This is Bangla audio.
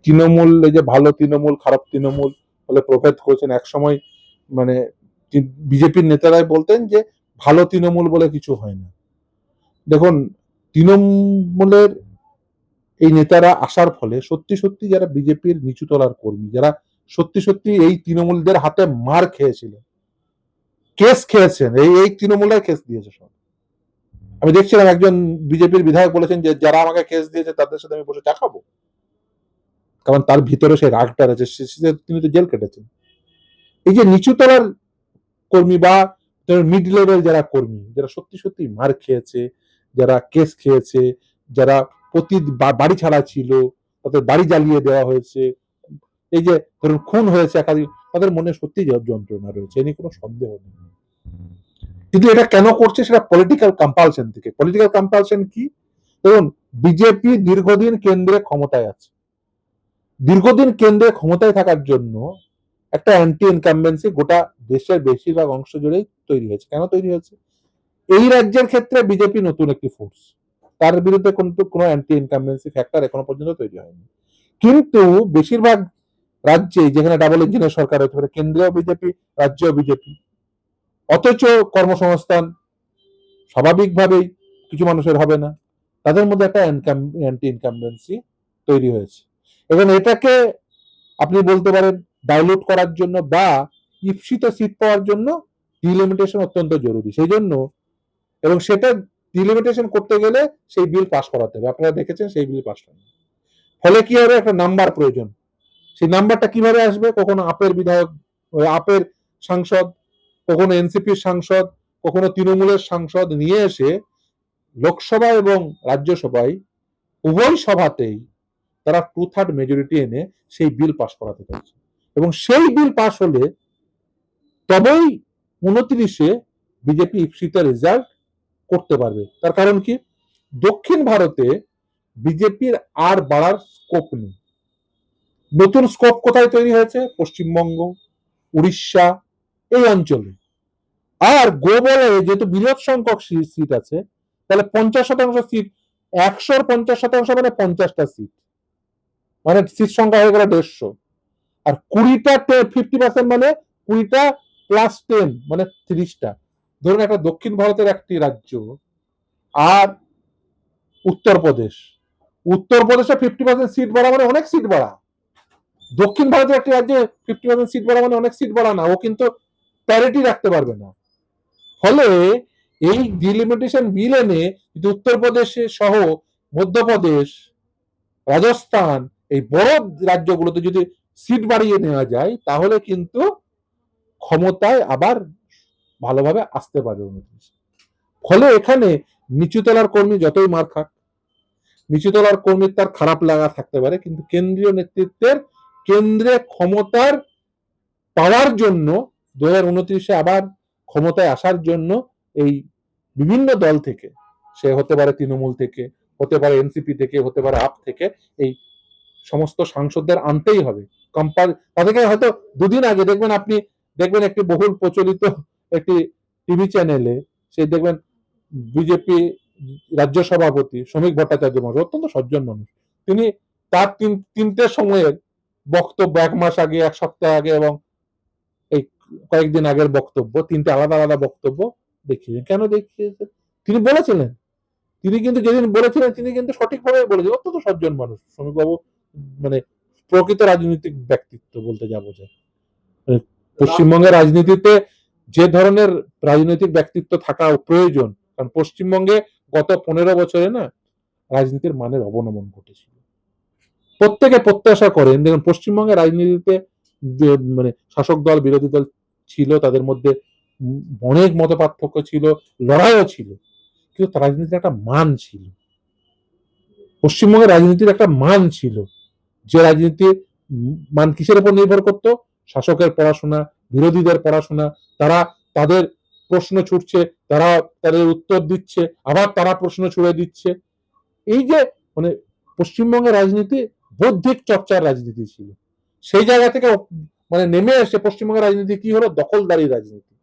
তৃণমূল, এই যে ভালো তৃণমূল খারাপ তৃণমূল বলে প্রভেদ করেছেন, এক সময় মানে বিজেপির নেতারাই বলতেন যে ভালো তৃণমূল বলে কিছু হয় না। দেখুন, তৃণমূলের এই নেতারা আসার ফলে সত্যি সত্যি যারা বিজেপির নিচু তলার কর্মী, যারা সত্যি সত্যি এই তৃণমূলদের হাতে মার খেয়েছিলেন, কেস খেয়েছেন, এই তৃণমূলের কেস দিয়েছে সব। আমি দেখছিলাম একজন বিজেপির বিধায়ক বলেছেন যে যারা আমাকে কেস দিয়েছে তাদের সাথে আমি বসে চা খাবো, কারণ তার ভিতরে সেই রাগটা রয়েছে, তিনি তো জেল কেটেছেন। এই যে নিচু তলার কর্মী বা মিড লেভেল যারা কর্মী, যারা সত্যি সত্যি মার খেয়েছে, যারা কেস খেয়েছে, যারা প্রতি বাড়ি ছাড়া ছিল, তাদের বাড়ি জ্বালিয়ে দেওয়া হয়েছে, এই যে ধরুন খুন হয়েছে একাধিক, তাদের মনে সত্যি যন্ত্রণা রয়েছে, এ নিয়ে কোনো সন্দেহ নেই। কিন্তু এটা কেন করছে? সেটা পলিটিক্যাল কম্পালশন থেকে। পলিটিক্যাল কম্পালশন কি? দেখুন, বিজেপি দীর্ঘদিন কেন্দ্রে ক্ষমতায় আছে, দীর্ঘদিন কেন্দ্রে ক্ষমতায় থাকার জন্য একটা অ্যান্টি ইনকামবেন্সি গোটা দেশের বেশিরভাগ অংশ জুড়েই তৈরি হয়েছে। কেন তৈরি হয়েছে? এই রাজ্যের ক্ষেত্রে বিজেপি নতুন একটি ফোর্স, তার বিরুদ্ধে কিন্তু কোনো অ্যান্টি ইনকামবেন্সি ফ্যাক্টর এখনো পর্যন্ত তৈরি হয়নি। কিন্তু বেশিরভাগ রাজ্যে, যেখানে ডাবল ইঞ্জিনের সরকার হতে পারে, কেন্দ্রীয় বিজেপি, রাজ্য বিজেপি, অথচ কর্মসংস্থান স্বাভাবিকভাবেই কিছু মানুষের হবে না, তাদের মধ্যে একটা অ্যান্টি ইনকামবেন্সি তৈরি হয়েছে। এবং এটাকে আপনি বলতে পারেন ডাইলুট করার জন্য বা ইপ্সিত সিট পাওয়ার জন্য ডিলিমিটেশন অত্যন্ত জরুরি। সেই জন্য, এবং সেটা ডিলিমিটেশন করতে গেলে সেই বিল পাস করাতে হবে। আপনারা দেখেছেন সেই বিল পাস হয়নি। ফলে কি হবে? একটা নাম্বার প্রয়োজন। সেই নাম্বারটা কিভাবে আসবে? কখনো আপের বিধায়ক, আপের সাংসদ, কখনো এনসিপির সাংসদ, কখনো তৃণমূলের সাংসদ নিয়ে এসে লোকসভা এবং রাজ্যসভায় উভয় সভাতেই তারা 2/3 মেজরিটি এনে সেই বিল পাস করাতে চাইছে। এবং সেই বিল পাস হলে তবেই 29-এ বিজেপি ইপ্সিত রেজাল্ট করতে পারবে। তার কারণ কি? দক্ষিণ ভারতে বিজেপির আর বাড়ার স্কোপ নেই। নতুন স্কোপ কোথায় তৈরি হয়েছে? পশ্চিমবঙ্গ, উড়িষ্যা, এই অঞ্চলে। আর গোবলে যেহেতু বৃহৎ সংখ্যক সিট আছে, তাহলে 50% সিট, 100-র 50% মানে 50টা সিট, মানে সিট সংখ্যা হয়ে গেল 150। আর 20টা 50% মানে 20টা প্লাস 10 মানে 30টা। ধরুন একটা দক্ষিণ ভারতের একটি রাজ্য আর উত্তরপ্রদেশ, উত্তরপ্রদেশে 50% সিট বাড়া মানে অনেক সিট বাড়া। দক্ষিণ ভারতের একটি রাজ্যে 50% সিট বাড়া মানে অনেক সিট বাড়া না, ও কিন্তু প্যারিটি রাখতে পারবে না। ফলে এই ডিলিমিটেশন বিল এনে যদি উত্তরপ্রদেশে সহ মধ্যপ্রদেশ, রাজস্থান, এই বড় রাজ্যগুলোতে যদি সিট বাড়িয়ে নেওয়া যায়, তাহলে কিন্তু ক্ষমতায় আবার ভালোভাবে আসতে পারবে। ফলে এখানে নিচুতলার কর্মী যতই মার খাক, নিচুতলার কর্মীর তার খারাপ লাগা থাকতে পারে, কিন্তু কেন্দ্রীয় নেতৃত্বের কেন্দ্রে ক্ষমতার পাওয়ার জন্য 2029-এ আবার ক্ষমতায় আসার জন্য এই বিভিন্ন দল থেকে, সে হতে পারে তৃণমূল থেকে, হতে পারে এনসিপি থেকে, হতে পারে আপ থেকে, এই সমস্ত সাংসদদের আনতেই হবে। তাদেরকে হয়তো দুদিন আগে দেখবেন, আপনি দেখবেন একটি বহুল প্রচলিত একটি টিভি চ্যানেলে, সে দেখবেন বিজেপি রাজ্য সভাপতি শ্রমিক ভট্টাচার্য মহাশয়, অত্যন্ত সজ্জন মানুষ, তিনি তার তিনটে সময়ের বক্তব্য, 1 মাস আগে, 1 সপ্তাহ আগে এবং এই কয়েকদিন আগের বক্তব্য, তিনটে আলাদা আলাদা বক্তব্য দেখিয়েছেন। কেন দেখিয়েছেন? তিনি বলেছিলেন, তিনি কিন্তু যেদিন বলেছিলেন তিনি কিন্তু সঠিকভাবে বলেছিলেন। অত্যন্ত সজ্জন মানুষ শ্রমিকবাবু, মানে প্রকৃত রাজনৈতিক ব্যক্তিত্ব বলতে যা বোঝায়। পশ্চিমবঙ্গের রাজনীতিতে যে ধরনের রাজনৈতিক ব্যক্তিত্ব থাকা প্রয়োজন, কারণ পশ্চিমবঙ্গে গত 15 বছরে না রাজনীতির মানের অবনমন ঘটেছিল। প্রত্যেকে প্রত্যাশা করেন, দেখুন পশ্চিমবঙ্গের রাজনীতিতে যে মানে শাসক দল বিরোধী দল ছিল, তাদের মধ্যে অনেক মত পার্থক্য ছিল, লড়াইও ছিল, কিন্তু রাজনীতির একটা মান ছিল। পশ্চিমবঙ্গের রাজনীতির একটা মান ছিল, যে রাজনীতির মান কিসের উপর নির্ভর করতো? শাসকের পড়াশোনা, বিরোধীদের পড়াশোনা, তারা তাদের প্রশ্ন ছুটছে, তারা তাদের উত্তর দিচ্ছে, আবার তারা প্রশ্ন ছুড়ে দিচ্ছে। এই যে মানে পশ্চিমবঙ্গের রাজনীতি বৌদ্ধিক চর্চার রাজনীতি ছিল। সেই জায়গা থেকে মানে নেমে এসে পশ্চিমবঙ্গের রাজনীতি কি হলো? দখলদারি রাজনীতি।